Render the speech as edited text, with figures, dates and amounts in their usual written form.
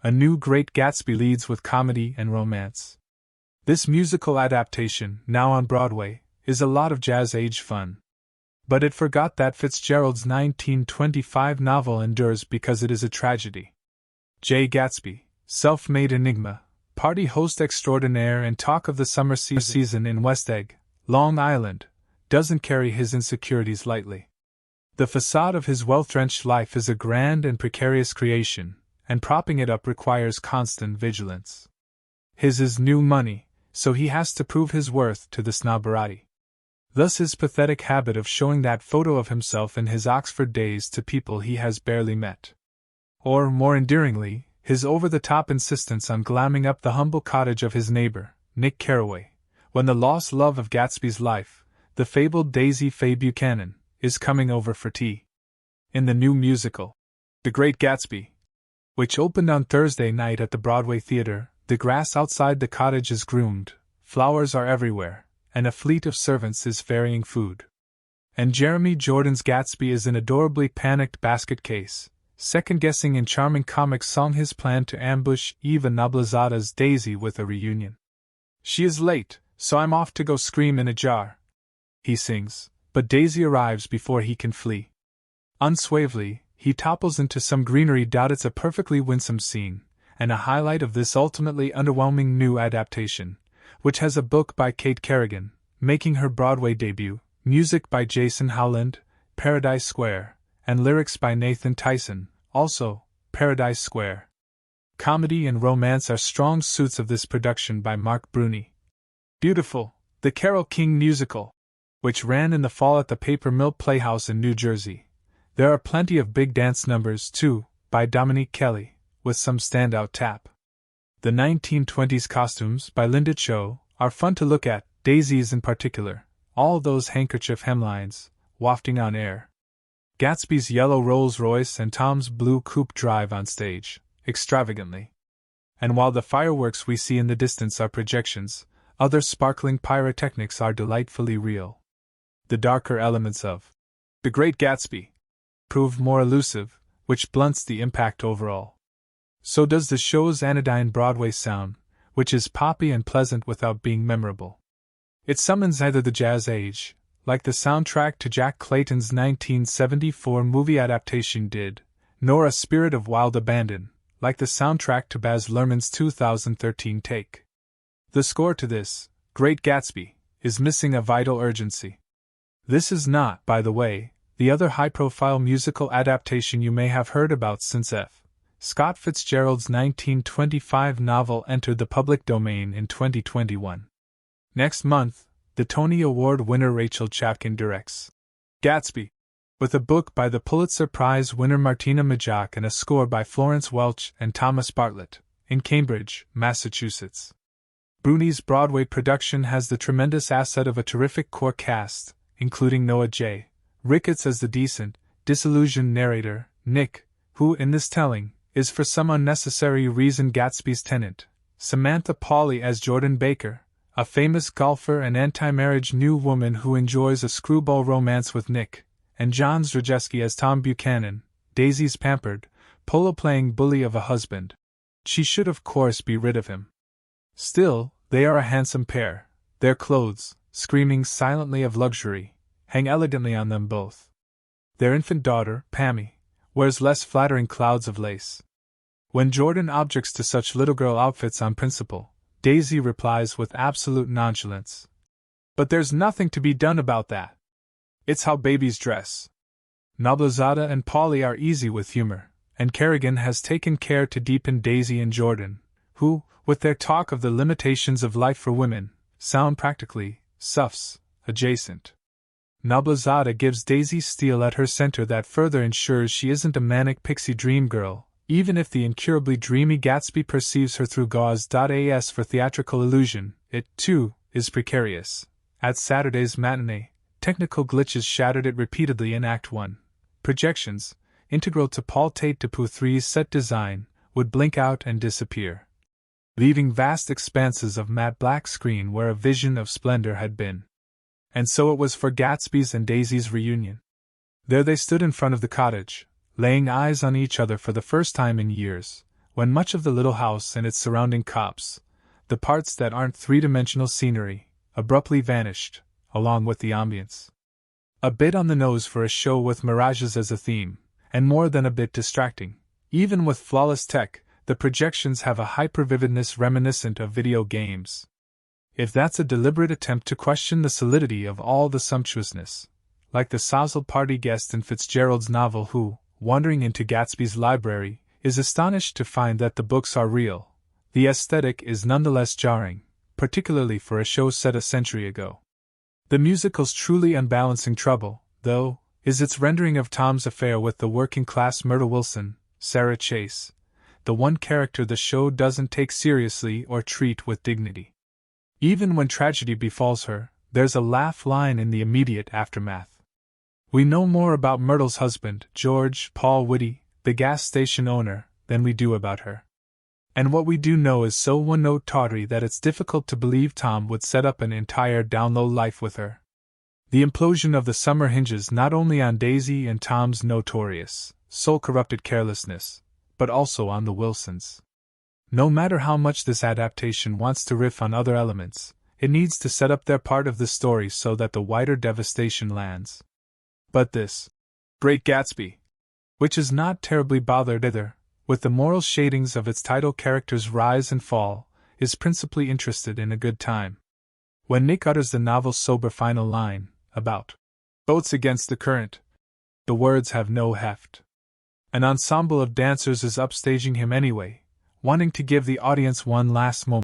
A new Great Gatsby leads with comedy and romance. This musical adaptation, now on Broadway, is a lot of jazz-age fun. But it forgot that Fitzgerald's 1925 novel endures because it is a tragedy. J. Gatsby, self-made enigma, party host extraordinaire and talk of the summer season in West Egg, Long Island, doesn't carry his insecurities lightly. The facade of his wealth-drenched life is a grand and precarious creation, and propping it up requires constant vigilance. His is new money, so he has to prove his worth to the snobberati. Thus his pathetic habit of showing that photo of himself in his Oxford days to people he has barely met. Or, more endearingly, his over-the-top insistence on glamming up the humble cottage of his neighbor, Nick Carraway, when the lost love of Gatsby's life, the fabled Daisy Fay Buchanan, is coming over for tea. In the new musical, The Great Gatsby, which opened on Thursday night at the Broadway Theater, the grass outside the cottage is groomed, flowers are everywhere, and a fleet of servants is ferrying food. And Jeremy Jordan's Gatsby is an adorably panicked basket case, second-guessing in charming comic song his plan to ambush Eva Noblezada's Daisy with a reunion. "She is late, so I'm off to go scream in a jar," he sings, but Daisy arrives before he can flee. Unswavely, he topples into some greenery. It's a perfectly winsome scene, and a highlight of this ultimately underwhelming new adaptation, which has a book by Kate Kerrigan, making her Broadway debut, music by Jason Howland, Paradise Square, and lyrics by Nathan Tyson, also Paradise Square. Comedy and romance are strong suits of this production by Mark Bruni. Beautiful, the Carole King musical, which ran in the fall at the Paper Mill Playhouse in New Jersey. There are plenty of big dance numbers, too, by Dominique Kelly, with some standout tap. The 1920s costumes, by Linda Cho, are fun to look at, Daisy's in particular, all those handkerchief hemlines, wafting on air. Gatsby's yellow Rolls-Royce and Tom's blue coupe drive on stage, extravagantly. And while the fireworks we see in the distance are projections, other sparkling pyrotechnics are delightfully real. The darker elements of The Great Gatsby prove more elusive, which blunts the impact overall. So does the show's anodyne Broadway sound, which is poppy and pleasant without being memorable. It summons neither the jazz age, like the soundtrack to Jack Clayton's 1974 movie adaptation did, nor a spirit of wild abandon, like the soundtrack to Baz Luhrmann's 2013 take. The score to this, Great Gatsby, is missing a vital urgency. This is not, by the way, the other high-profile musical adaptation you may have heard about since F. Scott Fitzgerald's 1925 novel entered the public domain in 2021. Next month, the Tony Award winner Rachel Chavkin directs Gatsby, with a book by the Pulitzer Prize winner Martina Majak and a score by Florence Welch and Thomas Bartlett, in Cambridge, Massachusetts. Bruni's Broadway production has the tremendous asset of a terrific core cast, including Noah J. Ricketts as the decent, disillusioned narrator, Nick, who in this telling, is for some unnecessary reason Gatsby's tenant, Samantha Pauly as Jordan Baker, a famous golfer and anti-marriage new woman who enjoys a screwball romance with Nick, and John Zdrojewski as Tom Buchanan, Daisy's pampered, polo-playing bully of a husband. She should of course be rid of him. Still, they are a handsome pair, their clothes, screaming silently of luxury, hang elegantly on them both. Their infant daughter, Pammy, wears less flattering clouds of lace. When Jordan objects to such little girl outfits on principle, Daisy replies with absolute nonchalance. But there's nothing to be done about that. It's how babies dress. Noblezada and Pauly are easy with humor, and Kerrigan has taken care to deepen Daisy and Jordan, who, with their talk of the limitations of life for women, sound practically, suffs, adjacent. Noblezada gives Daisy steel at her center that further ensures she isn't a manic pixie dream girl, even if the incurably dreamy Gatsby perceives her through gauze.as for theatrical illusion. It, too, is precarious. At Saturday's matinee, technical glitches shattered it repeatedly in Act 1. Projections, integral to Paul Tate Duputre's set design, would blink out and disappear, leaving vast expanses of matte black screen where a vision of splendor had been. And so it was for Gatsby's and Daisy's reunion. There they stood in front of the cottage, laying eyes on each other for the first time in years, when much of the little house and its surrounding copse, the parts that aren't three-dimensional scenery, abruptly vanished, along with the ambience. A bit on the nose for a show with mirages as a theme, and more than a bit distracting. Even with flawless tech, the projections have a hypervividness reminiscent of video games. If that's a deliberate attempt to question the solidity of all the sumptuousness, like the sousal party guest in Fitzgerald's novel who, wandering into Gatsby's library, is astonished to find that the books are real, the aesthetic is nonetheless jarring, particularly for a show set a century ago. The musical's truly unbalancing trouble, though, is its rendering of Tom's affair with the working-class Myrtle Wilson, Sarah Chase, the one character the show doesn't take seriously or treat with dignity. Even when tragedy befalls her, there's a laugh line in the immediate aftermath. We know more about Myrtle's husband, George Paul Whitty, the gas station owner, than we do about her. And what we do know is so one-note tawdry that it's difficult to believe Tom would set up an entire down-low life with her. The implosion of the summer hinges not only on Daisy and Tom's notorious, soul-corrupted carelessness, but also on the Wilsons. No matter how much this adaptation wants to riff on other elements, it needs to set up their part of the story so that the wider devastation lands. But this Great Gatsby, which is not terribly bothered either, with the moral shadings of its title characters' rise and fall, is principally interested in a good time. When Nick utters the novel's sober final line, about boats against the current, the words have no heft. An ensemble of dancers is upstaging him anyway, wanting to give the audience one last moment.